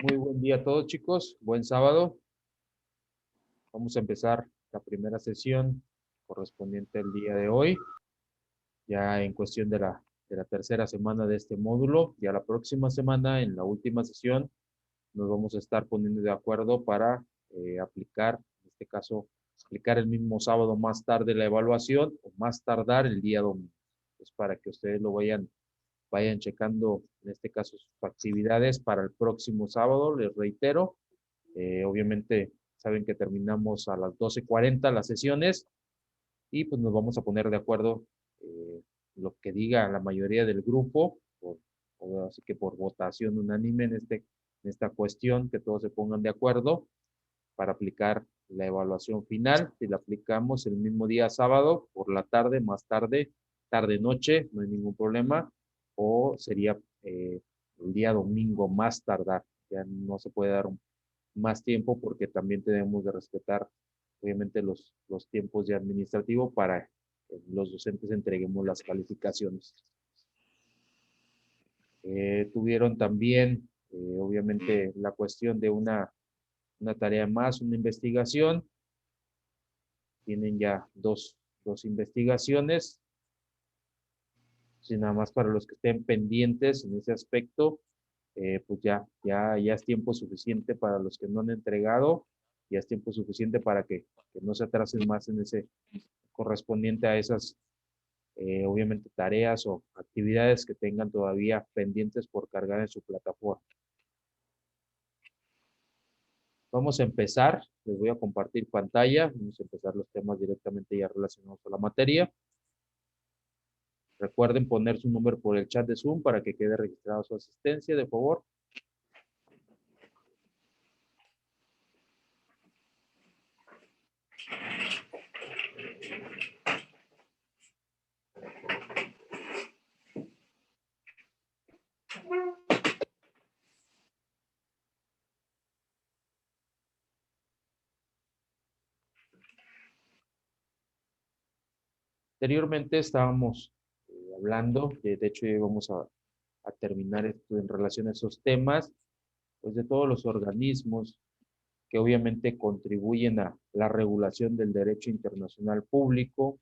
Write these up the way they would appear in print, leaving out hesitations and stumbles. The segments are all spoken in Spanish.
Muy buen día a todos, chicos. Buen sábado. Vamos a empezar la primera sesión correspondiente al día de hoy, ya en cuestión de la tercera semana de este módulo. Ya la próxima semana, en la última sesión, nos vamos a estar poniendo de acuerdo para aplicar, en este caso, aplicar el mismo sábado más tarde la evaluación o más tardar el día domingo. Es para que ustedes lo vayan checando, en este caso, sus actividades para el próximo sábado. Les reitero, obviamente saben que terminamos a las 12:40 las sesiones y pues nos vamos a poner de acuerdo lo que diga la mayoría del grupo, o así que por votación unánime en esta cuestión, que todos se pongan de acuerdo para aplicar la evaluación final. Si la aplicamos el mismo día sábado, por la tarde, más tarde, tarde-noche, no hay ningún problema, o sería el día domingo más tardar. Ya no se puede dar más tiempo porque también tenemos de respetar, obviamente, los tiempos de administrativo para que los docentes entreguemos las calificaciones. Tuvieron también, obviamente, la cuestión de una tarea más, una investigación. Tienen ya dos investigaciones. Si nada más para los que estén pendientes en ese aspecto, pues ya es tiempo suficiente para los que no han entregado, ya es tiempo suficiente para que no se atrasen más en ese correspondiente a esas, obviamente, tareas o actividades que tengan todavía pendientes por cargar en su plataforma. Vamos a empezar, les voy a compartir pantalla, vamos a empezar los temas directamente ya relacionados a la materia. Recuerden poner su número por el chat de Zoom para que quede registrada su asistencia, de favor. Anteriormente estábamos hablando, de hecho ya vamos a terminar esto en relación a esos temas, pues de todos los organismos que obviamente contribuyen a la regulación del derecho internacional público.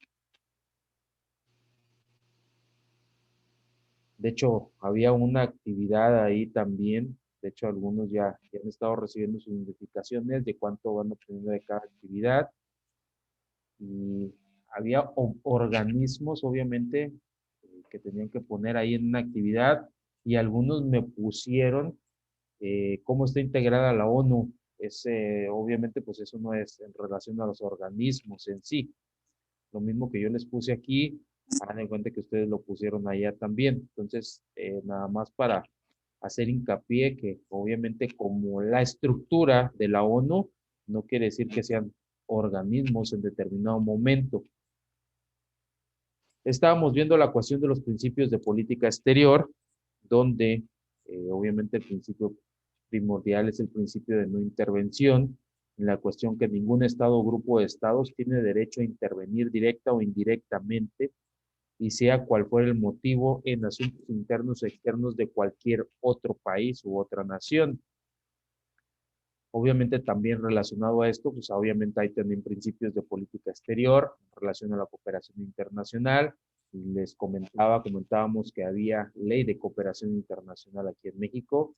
De hecho, había una actividad ahí también. De hecho, algunos ya han estado recibiendo sus notificaciones de cuánto van obteniendo de cada actividad. Y había organismos, obviamente, que tenían que poner ahí en una actividad, y algunos me pusieron cómo está integrada la ONU. Obviamente, pues eso no es en relación a los organismos en sí. Lo mismo que yo les puse aquí, hagan en cuenta que ustedes lo pusieron allá también. Entonces, nada más para hacer hincapié que obviamente como la estructura de la ONU no quiere decir que sean organismos en determinado momento. Estábamos viendo la cuestión de los principios de política exterior, donde obviamente el principio primordial es el principio de no intervención, en la cuestión que ningún Estado o grupo de Estados tiene derecho a intervenir directa o indirectamente, y sea cual fuera el motivo, en asuntos internos o externos de cualquier otro país u otra nación. Obviamente también relacionado a esto, pues obviamente hay también principios de política exterior en relación a la cooperación internacional. Les comentábamos que había ley de cooperación internacional aquí en México.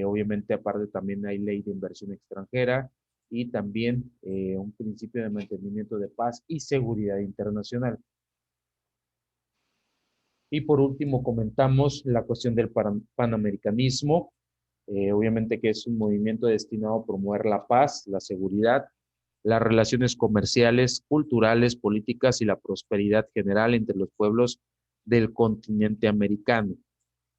Obviamente aparte también hay ley de inversión extranjera y también un principio de mantenimiento de paz y seguridad internacional. Y por último comentamos la cuestión del panamericanismo, obviamente que es un movimiento destinado a promover la paz, la seguridad, las relaciones comerciales, culturales, políticas y la prosperidad general entre los pueblos del continente americano.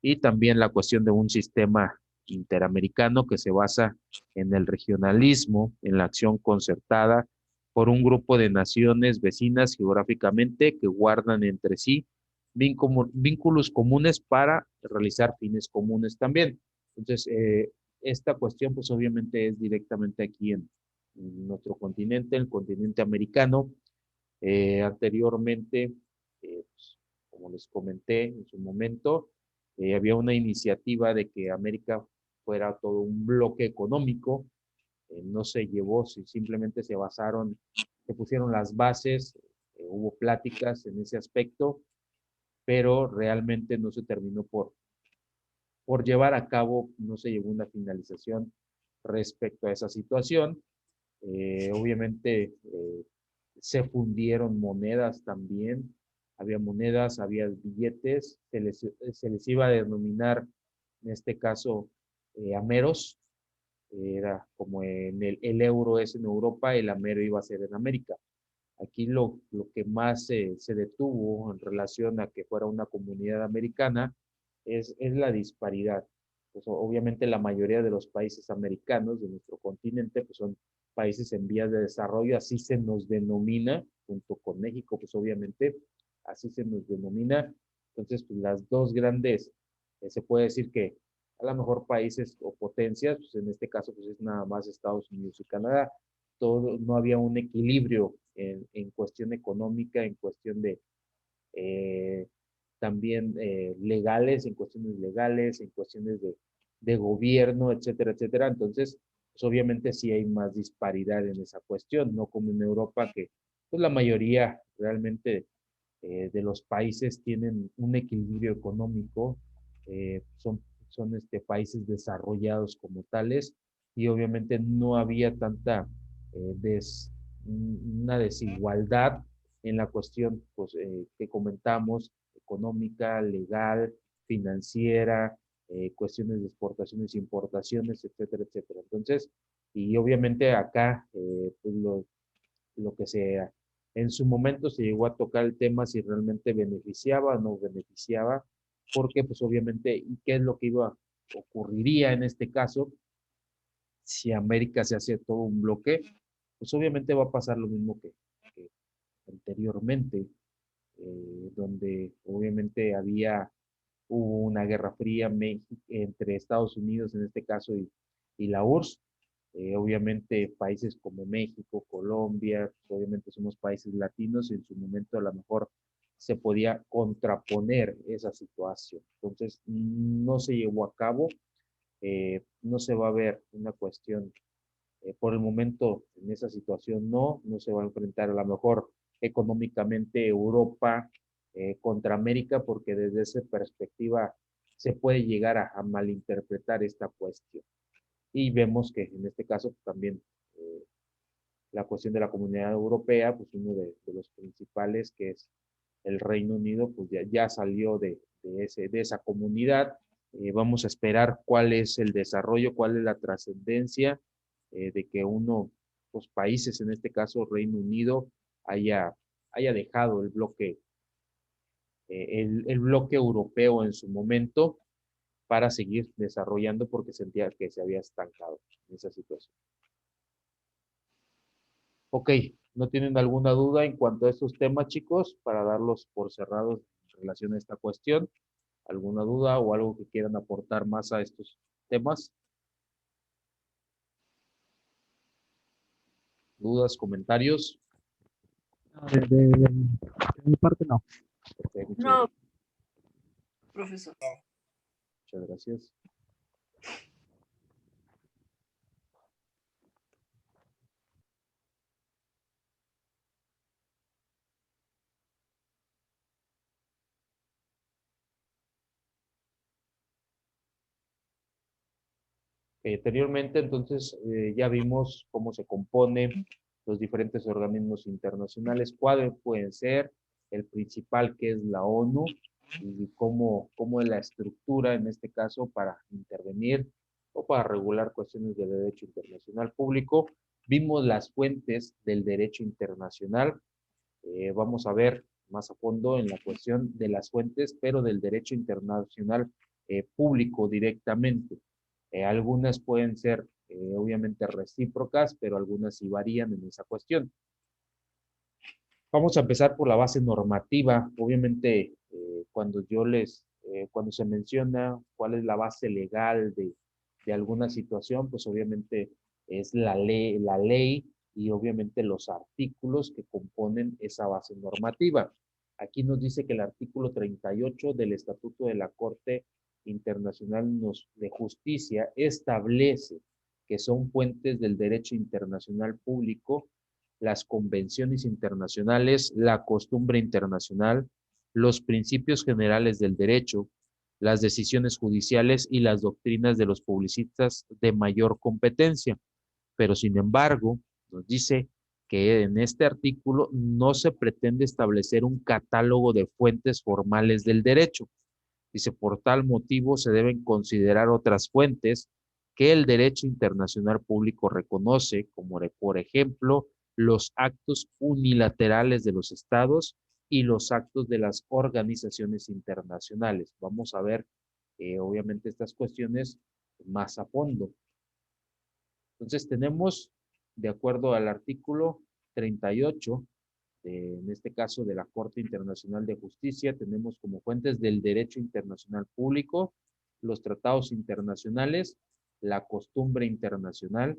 Y también la cuestión de un sistema interamericano que se basa en el regionalismo, en la acción concertada por un grupo de naciones vecinas geográficamente que guardan entre sí vínculos comunes para realizar fines comunes también. Entonces, esta cuestión pues obviamente es directamente aquí en nuestro continente, el continente americano. Anteriormente, pues, como les comenté en su momento, había una iniciativa de que América fuera todo un bloque económico. No se llevó, simplemente se basaron, se pusieron las bases, hubo pláticas en ese aspecto, pero realmente no se terminó por llevar a cabo, no se llegó a una finalización respecto a esa situación. Obviamente se fundieron monedas también, había monedas, había billetes, se les iba a denominar, en este caso, ameros, era como el euro es en Europa, el amero iba a ser en América. Aquí lo que más se detuvo en relación a que fuera una comunidad americana es la disparidad. Pues, obviamente la mayoría de los países americanos de nuestro continente pues, son países en vías de desarrollo, así se nos denomina, junto con México, pues obviamente así se nos denomina. Entonces, pues, las dos grandes, se puede decir que a lo mejor países o potencias, pues en este caso pues es nada más Estados Unidos y Canadá. Todo, no había un equilibrio en cuestión económica, en cuestión de eh, también legales, en cuestiones legales, en cuestiones de gobierno, etcétera, etcétera. Entonces, pues obviamente sí hay más disparidad en esa cuestión, no como en Europa que pues la mayoría realmente de los países tienen un equilibrio económico, son países desarrollados como tales y obviamente no había tanta una desigualdad en la cuestión pues, que comentamos, económica, legal, financiera, cuestiones de exportaciones, importaciones, etcétera, etcétera. Entonces, y obviamente acá, pues lo que sea. En su momento se llegó a tocar el tema si realmente beneficiaba o no beneficiaba, porque pues obviamente, ¿y qué es lo que ocurriría en este caso si América se hace todo un bloque? Pues obviamente va a pasar lo mismo que anteriormente, donde obviamente hubo una guerra fría entre Estados Unidos en este caso y la URSS. Obviamente países como México, Colombia, pues, obviamente somos países latinos y en su momento a lo mejor se podía contraponer esa situación. Entonces, no se llevó a cabo, no se va a ver una cuestión, por el momento en esa situación no se va a enfrentar a lo mejor económicamente Europa contra América, porque desde esa perspectiva se puede llegar a malinterpretar esta cuestión. Y vemos que en este caso pues, también eh, la cuestión de la Comunidad Europea, pues uno de los principales, que es el Reino Unido, pues ya salió de esa comunidad. Vamos a esperar cuál es el desarrollo, cuál es la trascendencia de que los países, en este caso Reino Unido, haya dejado el bloque europeo en su momento para seguir desarrollando porque sentía que se había estancado en esa situación. Ok, ¿no tienen alguna duda en cuanto a estos temas, chicos, para darlos por cerrados en relación a esta cuestión? ¿Alguna duda o algo que quieran aportar más a estos temas? ¿Dudas, comentarios? No, de mi parte no. Ok, No, profesor. muchas gracias. Anteriormente, entonces, ya vimos cómo se componen los diferentes organismos internacionales, cuáles pueden ser, el principal que es la ONU, y cómo es la estructura en este caso para intervenir o para regular cuestiones de derecho internacional público. Vimos las fuentes del derecho internacional. Vamos a ver más a fondo en la cuestión de las fuentes, pero del derecho internacional público directamente. Algunas pueden ser obviamente recíprocas, pero algunas sí varían en esa cuestión. Vamos a empezar por la base normativa. Obviamente, cuando se menciona cuál es la base legal de alguna situación, pues obviamente es la ley y obviamente los artículos que componen esa base normativa. Aquí nos dice que el artículo 38 del Estatuto de la Corte Internacional de Justicia establece que son fuentes del derecho internacional público las convenciones internacionales, la costumbre internacional, los principios generales del derecho, las decisiones judiciales y las doctrinas de los publicistas de mayor competencia. Pero sin embargo, nos dice que en este artículo no se pretende establecer un catálogo de fuentes formales del derecho. Dice, por tal motivo se deben considerar otras fuentes que el derecho internacional público reconoce, como por ejemplo los actos unilaterales de los estados y los actos de las organizaciones internacionales. Vamos a ver, obviamente, estas cuestiones más a fondo. Entonces tenemos, de acuerdo al artículo 38, en este caso de la Corte Internacional de Justicia, tenemos como fuentes del derecho internacional público, los tratados internacionales, la costumbre internacional,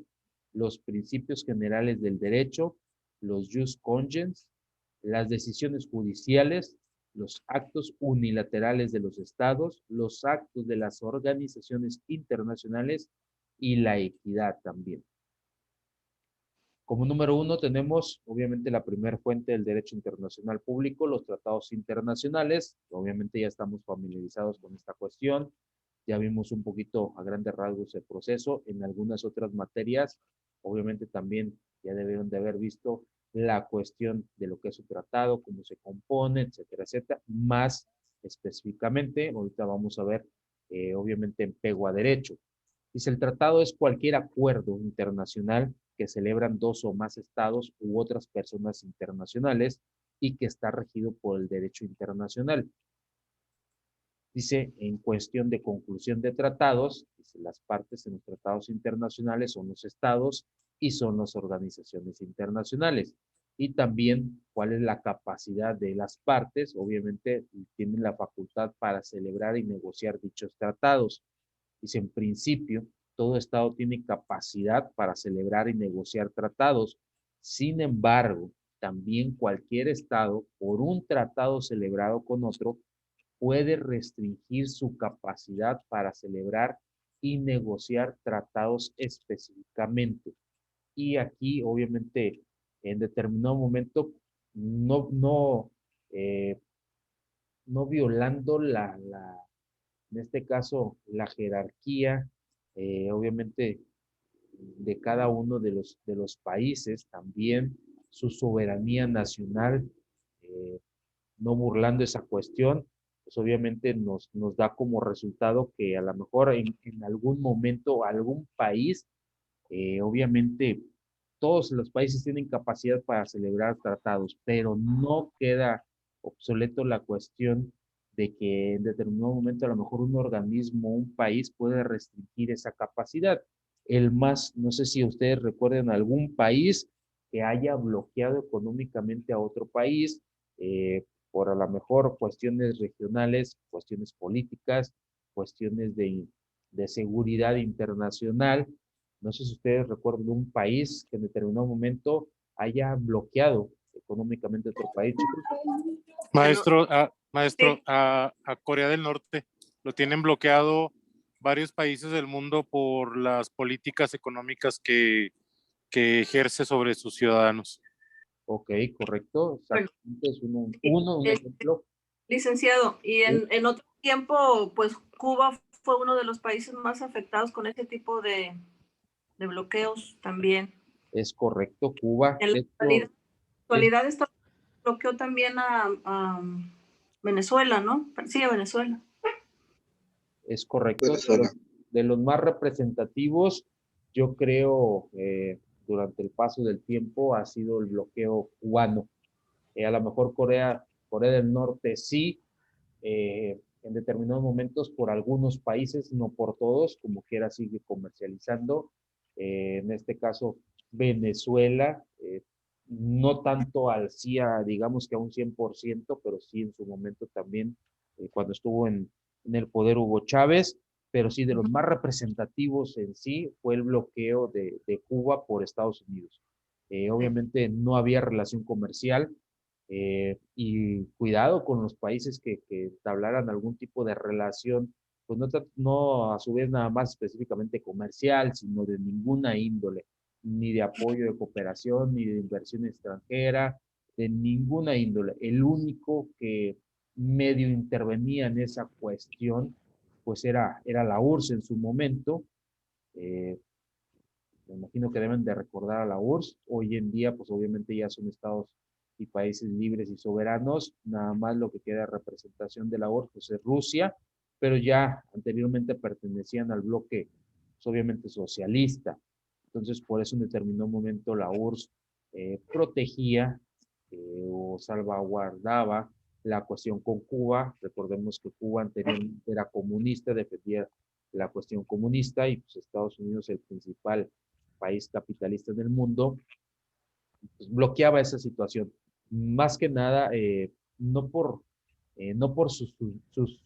los principios generales del derecho, los jus cogens, las decisiones judiciales, los actos unilaterales de los estados, los actos de las organizaciones internacionales y la equidad también. Como número uno tenemos, obviamente, la primera fuente del derecho internacional público, los tratados internacionales. Obviamente ya estamos familiarizados con esta cuestión. Ya vimos un poquito a grandes rasgos el proceso. En algunas otras materias, obviamente también ya debieron de haber visto la cuestión de lo que es su tratado, cómo se compone, etcétera, etcétera. Más específicamente, ahorita vamos a ver, obviamente, en pego a derecho. Dice, el tratado es cualquier acuerdo internacional que celebran dos o más estados u otras personas internacionales y que está regido por el derecho internacional. Dice, en cuestión de conclusión de tratados, dice, las partes en los tratados internacionales son los estados y son las organizaciones internacionales. Y también cuál es la capacidad de las partes, obviamente tienen la facultad para celebrar y negociar dichos tratados. Dice, en principio, todo Estado tiene capacidad para celebrar y negociar tratados. Sin embargo, también cualquier Estado, por un tratado celebrado con otro, puede restringir su capacidad para celebrar y negociar tratados específicamente. Y aquí, obviamente, en determinado momento, no, no, eh, no violando en este caso, la jerarquía, obviamente, de cada uno de los países, también su soberanía nacional, eh, no burlando esa cuestión, pues obviamente nos da como resultado que a lo mejor en algún momento algún país, obviamente todos los países tienen capacidad para celebrar tratados, pero no queda obsoleto la cuestión de que en determinado momento a lo mejor un organismo, un país puede restringir esa capacidad. El más, no sé si ustedes recuerden algún país que haya bloqueado económicamente a otro país, por a lo mejor cuestiones regionales, cuestiones políticas, cuestiones de seguridad internacional. No sé si ustedes recuerdan un país que en determinado momento haya bloqueado económicamente a otro país, chicos. Maestro, Sí. a Corea del Norte lo tienen bloqueado varios países del mundo por las políticas económicas que ejerce sobre sus ciudadanos. Ok, correcto. Bueno, Exactamente, es sí, un ejemplo. licenciado, y Sí, en otro tiempo, pues Cuba fue uno de los países más afectados con ese tipo de bloqueos también. es correcto, Cuba. En la Esto es, actualidad está bloqueó también a Venezuela, ¿no? Sí, a Venezuela. es correcto. Venezuela. De los más representativos, yo creo, durante el paso del tiempo, ha sido el bloqueo cubano. A lo mejor Corea del Norte sí, en determinados momentos por algunos países, no por todos, como quiera sigue comercializando. En este caso, Venezuela, no tanto al CIA, digamos que a un 100%, pero sí en su momento también, cuando estuvo en el poder Hugo Chávez, pero sí de los más representativos en sí fue el bloqueo de Cuba por Estados Unidos. Obviamente no había relación comercial, y cuidado con los países que entablaran algún tipo de relación pues no a su vez nada más específicamente comercial, sino de ninguna índole, ni de apoyo de cooperación, ni de inversión extranjera, de ninguna índole. El único que medio intervenía en esa cuestión, pues era la URSS en su momento. Eh, Me imagino que deben de recordar a la URSS. Hoy en día, pues obviamente ya son estados y países libres y soberanos. Nada más lo que queda de representación de la URSS pues es Rusia, pero ya anteriormente pertenecían al bloque, pues, obviamente socialista. Entonces, por eso en determinado momento la URSS protegía o salvaguardaba la cuestión con Cuba. Recordemos que Cuba anteriormente era comunista, defendía la cuestión comunista y pues Estados Unidos, el principal país capitalista en el mundo, pues, bloqueaba esa situación. Más que nada, no por sus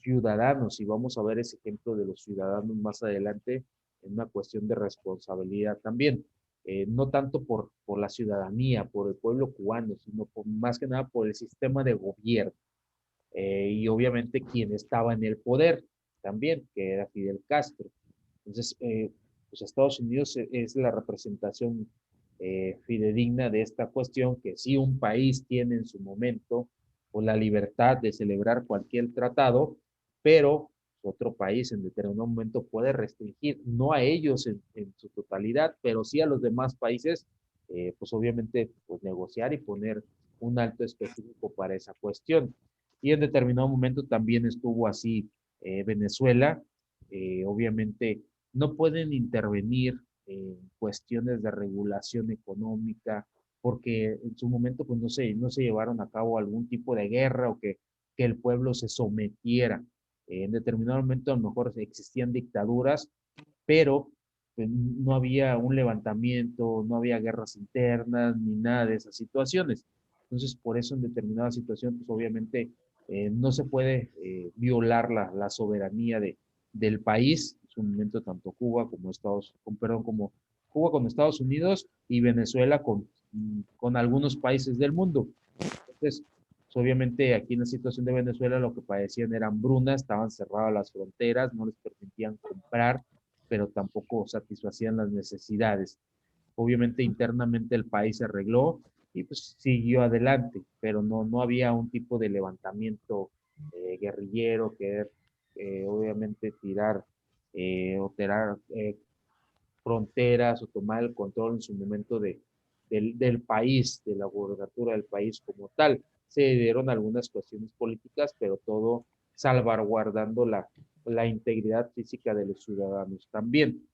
ciudadanos, y vamos a ver ese ejemplo de los ciudadanos más adelante, en una cuestión de responsabilidad también. No tanto por la ciudadanía, por el pueblo cubano, sino más que nada por el sistema de gobierno. Y obviamente quien estaba en el poder también, que era Fidel Castro. Entonces, pues Estados Unidos es la representación fidedigna de esta cuestión, que si un país tiene en su momento o la libertad de celebrar cualquier tratado, pero otro país en determinado momento puede restringir, no a ellos en su totalidad, pero sí a los demás países, pues obviamente pues negociar y poner un alto específico para esa cuestión. Y en determinado momento también estuvo así Venezuela. Obviamente no pueden intervenir en cuestiones de regulación económica, porque en su momento pues no se llevaron a cabo algún tipo de guerra o que el pueblo se sometiera. En determinado momento a lo mejor existían dictaduras, pero pues, no había un levantamiento, no había guerras internas, ni nada de esas situaciones. Entonces, por eso en determinada situación, pues obviamente no se puede violar la soberanía del país, en su momento tanto Cuba como como Cuba con Estados Unidos y Venezuela con algunos países del mundo. Entonces, pues, obviamente aquí en la situación de Venezuela lo que padecían era hambruna, estaban cerradas las fronteras, no les permitían comprar, pero tampoco satisfacían las necesidades. Obviamente internamente el país se arregló y pues siguió adelante, pero no había un tipo de levantamiento guerrillero que obviamente tirar fronteras o tomar el control en su momento del país, de la gobernatura del país como tal. Se dieron algunas cuestiones políticas, pero todo salvaguardando la integridad física de los ciudadanos también.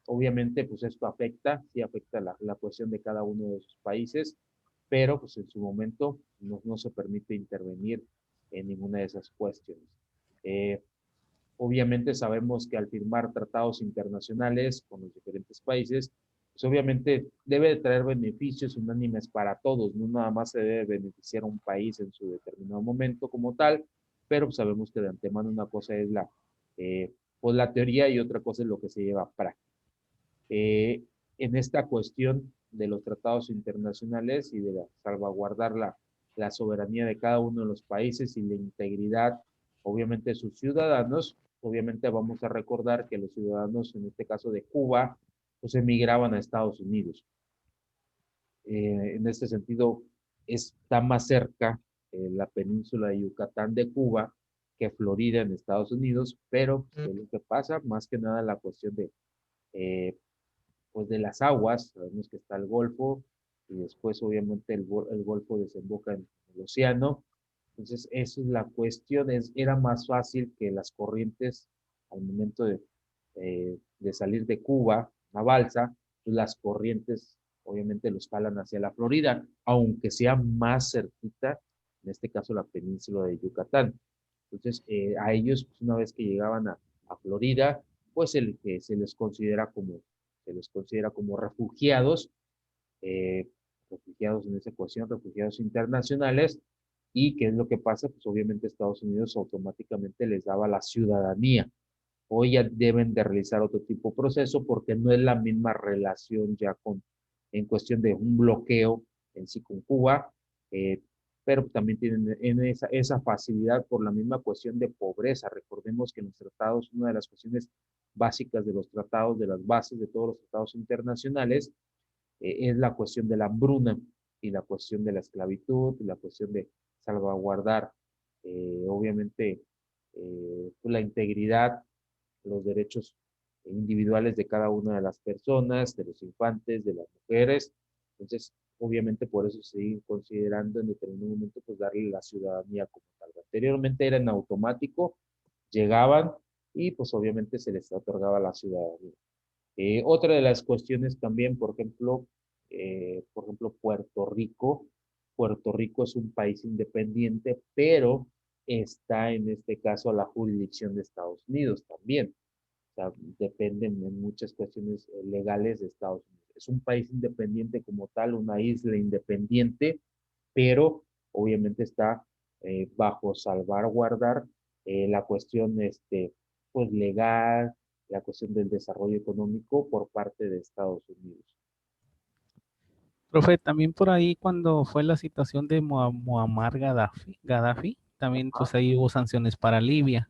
Obviamente, pues esto sí afecta la cuestión de cada uno de esos países, pero pues en su momento no se permite intervenir en ninguna de esas cuestiones. Eh, Obviamente sabemos que al firmar tratados internacionales con los diferentes países, pues obviamente debe de traer beneficios unánimes para todos, no nada más se debe beneficiar a un país en su determinado momento como tal, pero pues sabemos que de antemano una cosa es pues la teoría y otra cosa es lo que se lleva a práctica. En esta cuestión de los tratados internacionales y de salvaguardar la soberanía de cada uno de los países y la integridad, obviamente, de sus ciudadanos. Obviamente vamos a recordar que los ciudadanos, en este caso de Cuba, pues emigraban a Estados Unidos. En este sentido, está más cerca la península de Yucatán de Cuba que Florida en Estados Unidos, pero ¿qué es lo que pasa? Más que nada la cuestión eh, pues de las aguas, sabemos que está el Golfo y después obviamente el Golfo desemboca en el océano. Entonces, eso es la cuestión, era más fácil que las corrientes al momento de salir de Cuba, una balsa, pues las corrientes obviamente los jalan hacia la Florida, aunque sea más cerquita, en este caso la península de Yucatán. Entonces, a ellos, pues, una vez que llegaban a Florida, pues que se les considera como refugiados, eh, refugiados en esa ecuación, refugiados internacionales, y qué es lo que pasa, pues obviamente Estados Unidos automáticamente les daba la ciudadanía. Hoy ya deben de realizar otro tipo de proceso porque no es la misma relación ya en cuestión de un bloqueo en sí con Cuba, eh, pero también tienen esa facilidad por la misma cuestión de pobreza. Recordemos que en los tratados, una de las cuestiones básicas de los tratados, de las bases de todos los tratados internacionales, es la cuestión de la hambruna y la cuestión de la esclavitud y la cuestión de salvaguardar, obviamente, la integridad, los derechos individuales de cada una de las personas, de los infantes, de las mujeres. Entonces, obviamente por eso se sigue considerando en determinado momento pues darle la ciudadanía como tal. Anteriormente era en automático, llegaban y pues obviamente se les otorgaba la ciudadanía. Otra de las cuestiones también, por ejemplo, Puerto Rico. Puerto Rico es un país independiente, pero está en este caso a la jurisdicción de Estados Unidos también. O sea, dependen en muchas cuestiones legales de Estados Unidos. Es un país independiente como tal, una isla independiente, pero obviamente está bajo salvaguardar la cuestión pues legal, la cuestión del desarrollo económico por parte de Estados Unidos. Profe, también por ahí cuando fue la situación de Muammar Gaddafi, también pues ahí hubo sanciones para Libia.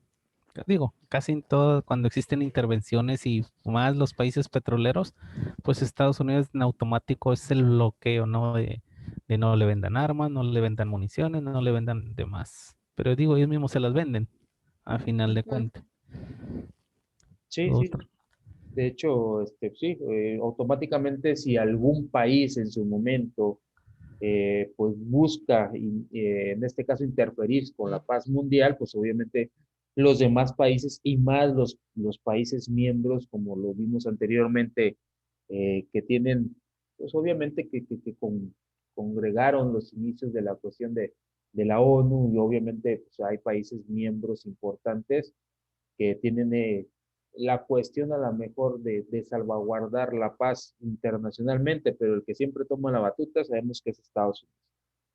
Digo, casi en todo, cuando existen intervenciones y más los países petroleros, pues Estados Unidos en automático es el bloqueo, ¿no? De no le vendan armas, no le vendan municiones, no le vendan demás. Pero digo, ellos mismos se las venden, a final de cuentas. Sí, sí. Otro. De hecho, sí, automáticamente si algún país en su momento pues busca, en este caso, interferir con la paz mundial, pues obviamente los demás países y más los países miembros, como lo vimos anteriormente, que tienen, pues obviamente congregaron los inicios de la cuestión de la ONU y obviamente pues, hay países miembros importantes que tienen la cuestión a lo mejor de salvaguardar la paz internacionalmente, pero el que siempre toma la batuta sabemos que es Estados Unidos.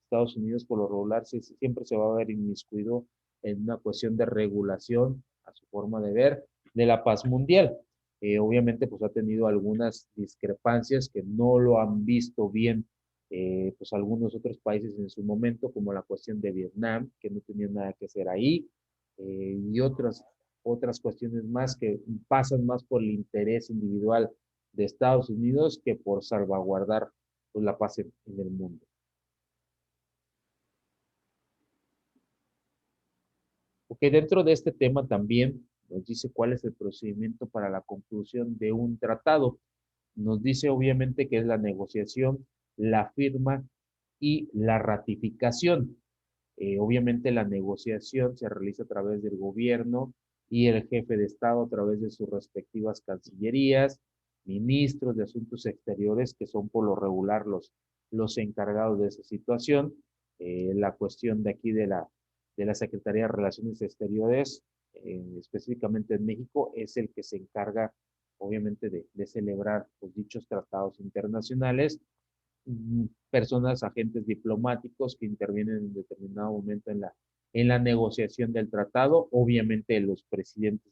Estados Unidos por lo regular siempre se va a ver inmiscuido en una cuestión de regulación a su forma de ver de la paz mundial. Obviamente pues ha tenido algunas discrepancias que no lo han visto bien pues algunos otros países en su momento, como la cuestión de Vietnam, que no tenía nada que hacer ahí, y otras cuestiones más que pasan más por el interés individual de Estados Unidos que por salvaguardar pues, la paz en el mundo. Porque dentro de este tema también nos dice cuál es el procedimiento para la conclusión de un tratado. Nos dice obviamente que es la negociación, la firma y la ratificación. Obviamente la negociación se realiza a través del gobierno y el jefe de Estado a través de sus respectivas cancillerías, ministros de Asuntos Exteriores, que son por lo regular los encargados de esa situación. La cuestión de aquí de la Secretaría de Relaciones Exteriores, específicamente en México, es el que se encarga, obviamente, de celebrar pues, dichos tratados internacionales. Personas, agentes diplomáticos que intervienen en determinado momento en la negociación del tratado. Obviamente los presidentes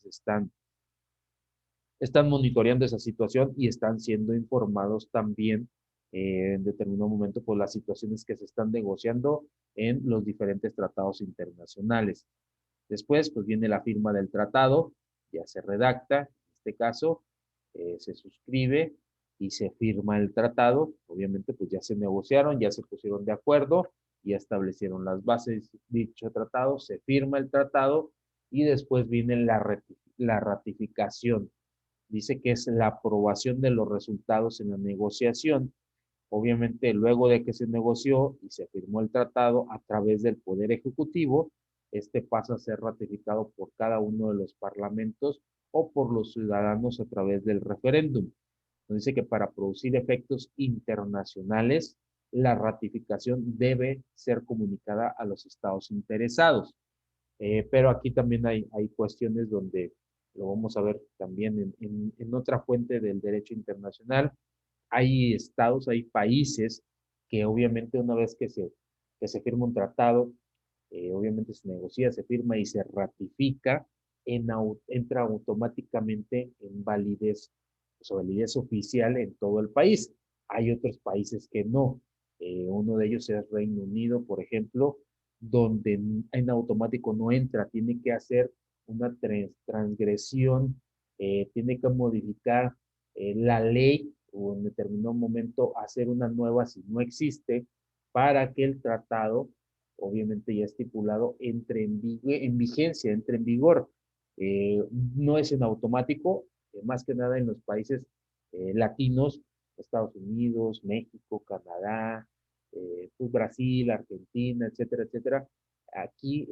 están monitoreando esa situación y están siendo informados también en determinado momento por las situaciones que se están negociando en los diferentes tratados internacionales. Después, pues viene la firma del tratado, ya se redacta, en este caso, se suscribe y se firma el tratado. Obviamente, pues ya se negociaron, ya se pusieron de acuerdo, ya establecieron las bases de dicho tratado, se firma el tratado y después viene la ratificación. Dice que es la aprobación de los resultados en la negociación. Obviamente, luego de que se negoció y se firmó el tratado a través del Poder Ejecutivo, este pasa a ser ratificado por cada uno de los parlamentos o por los ciudadanos a través del referéndum. Dice que para producir efectos internacionales, la ratificación debe ser comunicada a los estados interesados. Pero aquí también hay cuestiones donde lo vamos a ver también en otra fuente del derecho internacional. Hay estados, hay países que obviamente una vez que se firma un tratado, obviamente se negocia, se firma y se ratifica, entra automáticamente en validez, o sea, validez oficial en todo el país. Hay otros países que no. Uno de ellos es Reino Unido, por ejemplo, donde en automático no entra, tiene que hacer una transgresión, tiene que modificar la ley o en determinado momento hacer una nueva si no existe para que el tratado, obviamente ya estipulado, entre en vigencia, entre en vigor. No es en automático, más que nada en los países latinos, Estados Unidos, México, Canadá, pues Brasil, Argentina, etcétera, etcétera. Aquí,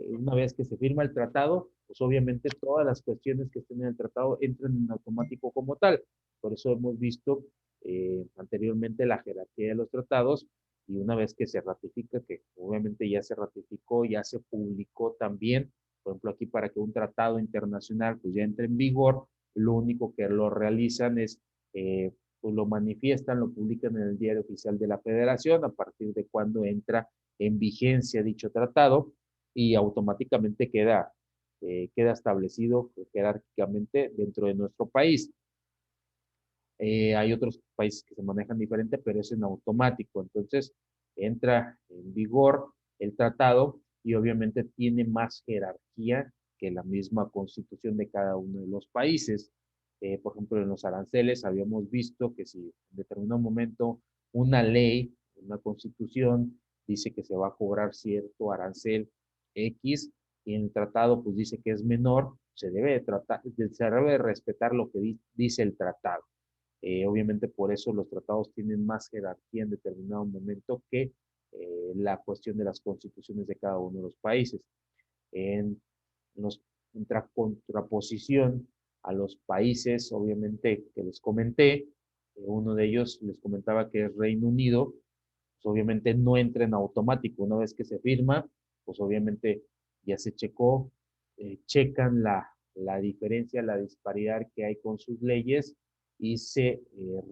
una vez que se firma el tratado, pues obviamente todas las cuestiones que estén en el tratado entran en automático como tal. Por eso hemos visto anteriormente la jerarquía de los tratados y una vez que se ratifica, que obviamente ya se ratificó, ya se publicó también, por ejemplo aquí para que un tratado internacional pues ya entre en vigor, lo único que lo realizan es pues lo manifiestan, lo publican en el Diario Oficial de la Federación, a partir de cuando entra en vigencia dicho tratado y automáticamente queda establecido jerárquicamente dentro de nuestro país. Hay otros países que se manejan diferente, pero es en automático. Entonces, entra en vigor el tratado y obviamente tiene más jerarquía que la misma constitución de cada uno de los países. Por ejemplo, en los aranceles habíamos visto que si en determinado momento una ley, una constitución, dice que se va a cobrar cierto arancel X y en el tratado pues dice que es menor, se debe respetar lo que dice el tratado. Obviamente por eso los tratados tienen más jerarquía en determinado momento que la cuestión de las constituciones de cada uno de los países. En, en contraposición a los países, obviamente, que les comenté, uno de ellos les comentaba que es Reino Unido, pues obviamente no entra en automático. Una vez que se firma, pues obviamente ya se checó, checan la diferencia, la disparidad que hay con sus leyes y se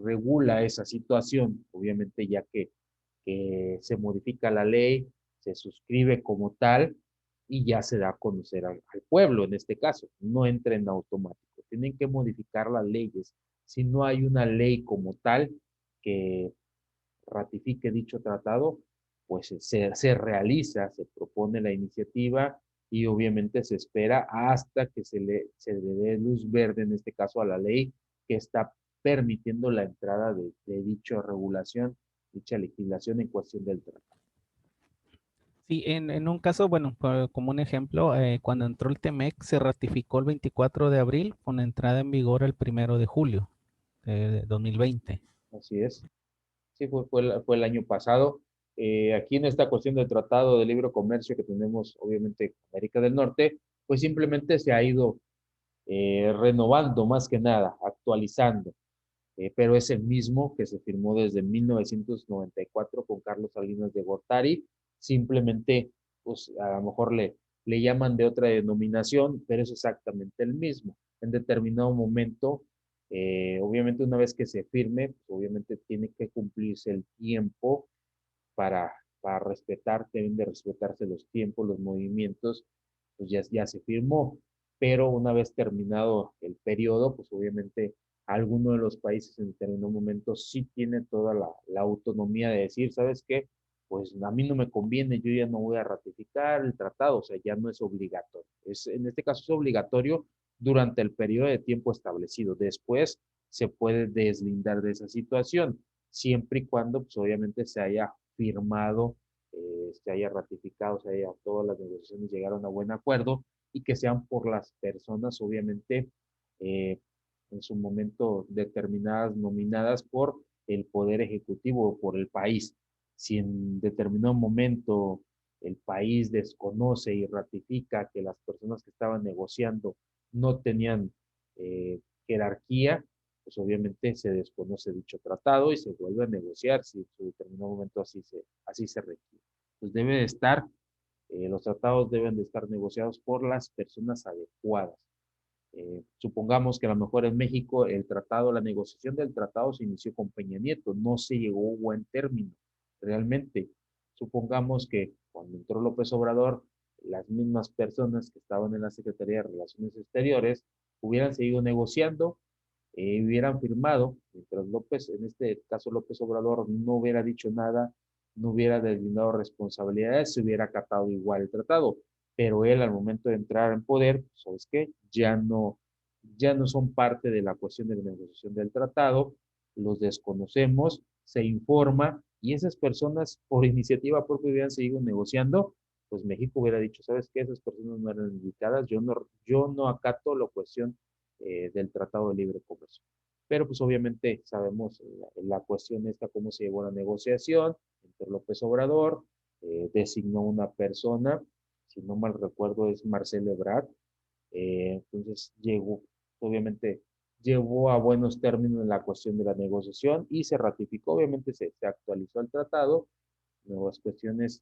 regula esa situación, obviamente ya que se modifica la ley, se suscribe como tal y ya se da a conocer al pueblo en este caso, no entra en automático, tienen que modificar las leyes. Si no hay una ley como tal que ratifique dicho tratado, pues se realiza, se propone la iniciativa y obviamente se espera hasta que se le dé luz verde, en este caso a la ley que está permitiendo la entrada de dicha regulación, dicha legislación en cuestión del tratado. Sí, en un caso, bueno, como un ejemplo, cuando entró el TEMEC se ratificó el 24 de abril con entrada en vigor el 1 de julio de 2020. Así es. Sí, fue el año pasado. Aquí en esta cuestión del Tratado de Libre Comercio que tenemos, obviamente, América del Norte, pues simplemente se ha ido renovando más que nada, actualizando. Pero es el mismo que se firmó desde 1994 con Carlos Salinas de Gortari. Simplemente, pues a lo mejor le llaman de otra denominación, pero es exactamente el mismo. En determinado momento, obviamente una vez que se firme, pues, obviamente tiene que cumplirse el tiempo para respetar, deben de respetarse los tiempos, los movimientos, pues ya se firmó. Pero una vez terminado el periodo, pues obviamente alguno de los países en determinado momento sí tiene toda la autonomía de decir, ¿sabes qué? Pues a mí no me conviene, yo ya no voy a ratificar el tratado, o sea, ya no es obligatorio. En este caso es obligatorio durante el periodo de tiempo establecido. Después se puede deslindar de esa situación, siempre y cuando, pues obviamente se haya firmado, se haya ratificado, se haya, todas las negociaciones llegaron a buen acuerdo y que sean por las personas, obviamente, en su momento determinadas, nominadas por el Poder Ejecutivo o por el país. Si en determinado momento el país desconoce y ratifica que las personas que estaban negociando no tenían jerarquía, pues obviamente se desconoce dicho tratado y se vuelve a negociar si en su determinado momento así se requiere. Pues debe de estar, los tratados deben de estar negociados por las personas adecuadas. Supongamos que a lo mejor en México el tratado, la negociación del tratado se inició con Peña Nieto, no se llegó a buen término. Realmente, supongamos que cuando entró López Obrador, las mismas personas que estaban en la Secretaría de Relaciones Exteriores hubieran seguido negociando, hubieran firmado, mientras López, en este caso López Obrador, no hubiera dicho nada no hubiera deslindado responsabilidades, se hubiera acatado igual el tratado. Pero él al momento de entrar en poder, pues, ¿sabes qué? Ya no son parte de la cuestión de la negociación del tratado, los desconocemos, se informa y esas personas por iniciativa propia hubieran seguido negociando, pues México hubiera dicho, ¿sabes qué? Esas personas no eran indicadas, yo no acato la cuestión del Tratado de Libre Comercio. Pero pues obviamente sabemos la cuestión esta, cómo se llevó la negociación entre López Obrador, designó una persona, si no mal recuerdo es Marcelo Ebrard, entonces llegó, obviamente llevó a buenos términos la cuestión de la negociación y se ratificó, obviamente se actualizó el tratado, nuevas cuestiones,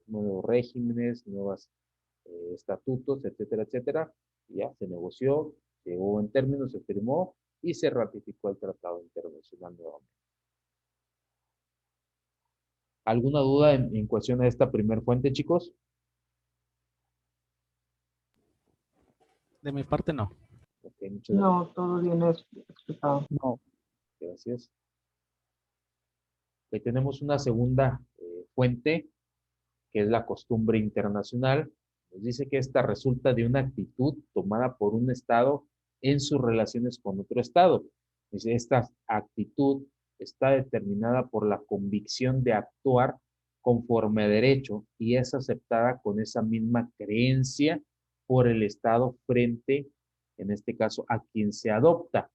nuevos regímenes, nuevos estatutos, etcétera, etcétera, y ya se negoció, llegó en términos, se firmó y se ratificó el tratado internacional nuevamente. ¿Alguna duda en cuestión a esta primer fuente, chicos? De mi parte no. Ok, muchas No, todo bien explicado. No. gracias. Ok, tenemos una segunda fuente, que es la costumbre internacional. Nos dice que esta resulta de una actitud tomada por un Estado en sus relaciones con otro Estado. Dice, esta actitud está determinada por la convicción de actuar conforme a derecho y es aceptada con esa misma creencia por el Estado frente, en este caso, a quien se adopta.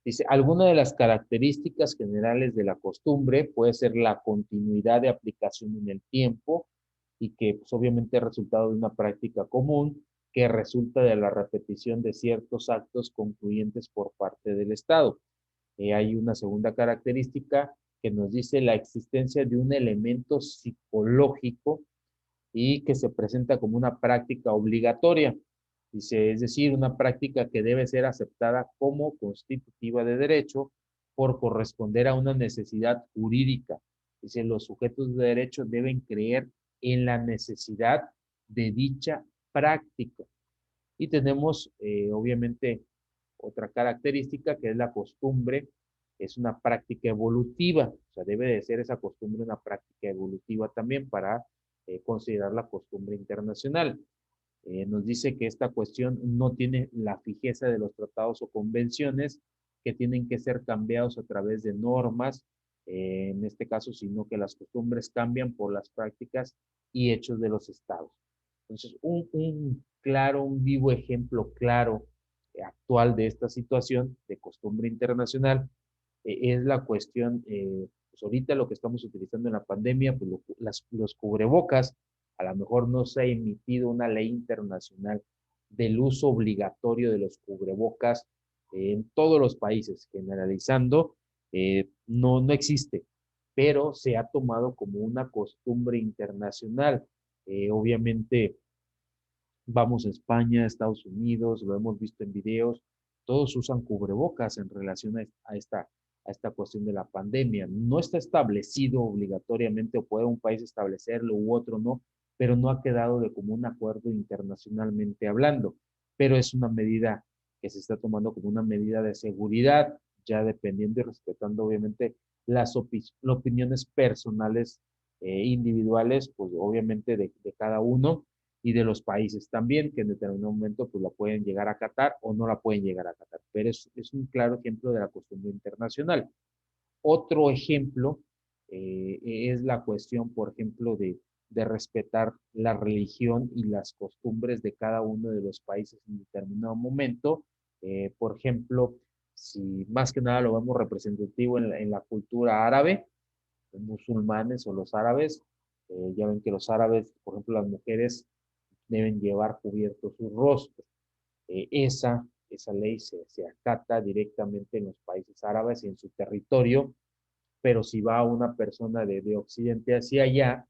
Dice, alguna de las características generales de la costumbre puede ser la continuidad de aplicación en el tiempo y que pues, obviamente es resultado de una práctica común que resulta de la repetición de ciertos actos concluyentes por parte del Estado. Hay una segunda característica que nos dice la existencia de un elemento psicológico y que se presenta como una práctica obligatoria. Dice, es decir, una práctica que debe ser aceptada como constitutiva de derecho por corresponder a una necesidad jurídica. Dice, los sujetos de derecho deben creer en la necesidad de dicha práctica. Y tenemos, obviamente, otra característica que es la costumbre, es una práctica evolutiva, o sea, debe de ser esa costumbre una práctica evolutiva también para considerar la costumbre internacional. Nos dice que esta cuestión no tiene la fijeza de los tratados o convenciones que tienen que ser cambiados a través de normas, en este caso, sino que las costumbres cambian por las prácticas y hechos de los estados. Entonces, un vivo ejemplo claro actual de esta situación de costumbre internacional es la cuestión, pues ahorita lo que estamos utilizando en la pandemia, pues los cubrebocas, a lo mejor no se ha emitido una ley internacional del uso obligatorio de los cubrebocas en todos los países, generalizando, no existe, pero se ha tomado como una costumbre internacional. Obviamente, vamos a España, Estados Unidos, lo hemos visto en videos, todos usan cubrebocas en relación a esta cuestión de la pandemia. No está establecido obligatoriamente o puede un país establecerlo u otro no, pero no ha quedado de común acuerdo internacionalmente hablando. Pero es una medida que se está tomando como una medida de seguridad, ya dependiendo y respetando obviamente las opiniones personales individuales, pues obviamente de cada uno y de los países también, que en determinado momento pues la pueden llegar a acatar o no la pueden llegar a acatar. Pero es un claro ejemplo de la costumbre internacional. Otro ejemplo es la cuestión, por ejemplo, de respetar la religión y las costumbres de cada uno de los países en determinado momento. Por ejemplo, si más que nada lo vemos representativo en la cultura árabe, los musulmanes o los árabes, ya ven que los árabes, por ejemplo, las mujeres deben llevar cubiertos sus rostros. Esa ley se acata directamente en los países árabes y en su territorio, pero si va una persona de Occidente hacia allá,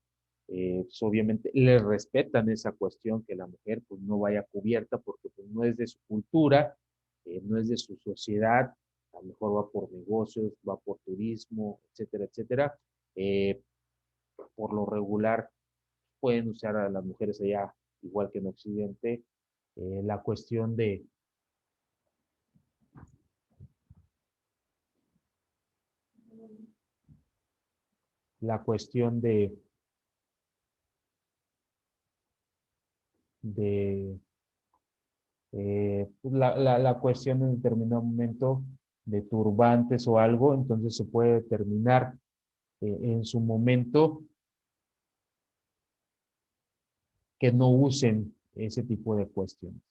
pues obviamente le respetan esa cuestión que la mujer pues no vaya cubierta porque pues no es de su cultura, no es de su sociedad, a lo mejor va por negocios, va por turismo, etcétera, etcétera. Eh, por lo regular pueden usar a las mujeres allá, igual que en Occidente, la cuestión la cuestión de la cuestión en determinado momento de turbantes o algo, entonces se puede determinar en su momento que no usen ese tipo de cuestiones.